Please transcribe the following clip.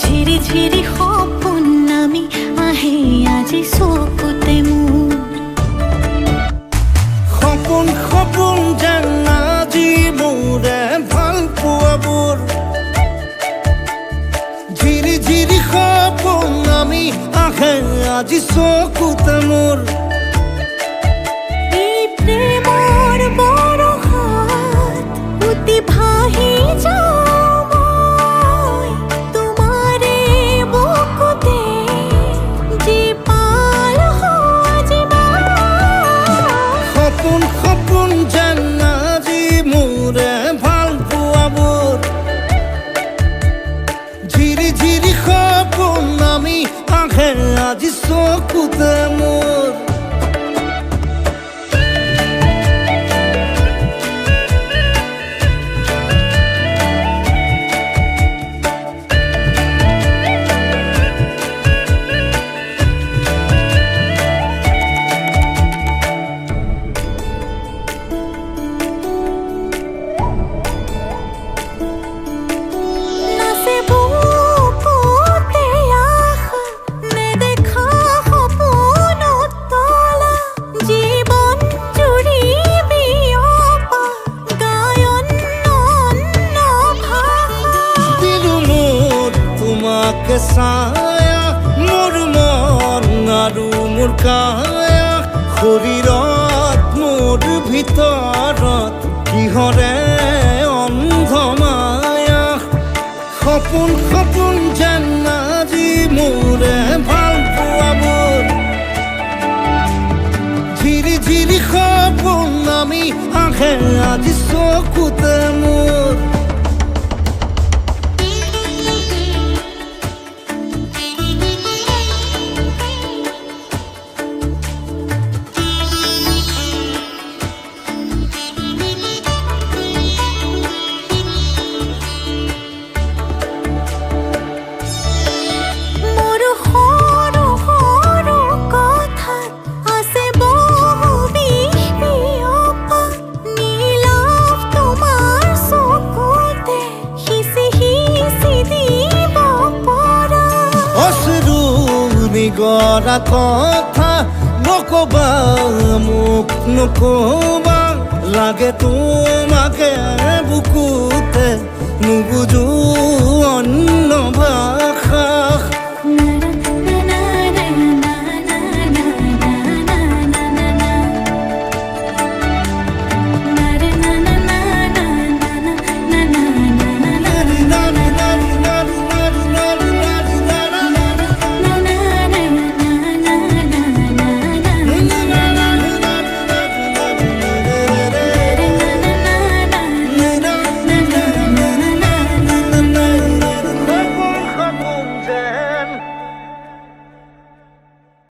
ঝিৰি ঝিৰি সপোন নামি আহে আজি চকুতে মোৰ সপোন সপোন যেন আজি মোৰে ভাল পোৱাবোৰ ঝিৰি ঝিৰি সপোন নামি আহে আজি চকুতে মোৰ এই প্ৰেমৰ বৰষাত উটি ভাহি যাওঁ আজি চকুতে মোৰ ছায়া মোৰ মন আৰু মোৰ কায়া শৰীৰত মোৰ ভিতৰত কিহৰে অন্ধ মায়া সপোন সপোন যেন আজি মোৰে ভাল পোৱাবোৰ ঝিৰি ঝিৰি সপোন নামি আহে আজি চকুতে মোৰ গৰা কথা নকবা মোক নকবা লাগে তোমাকে বুকুতে নুবুজো অন্য ভাষা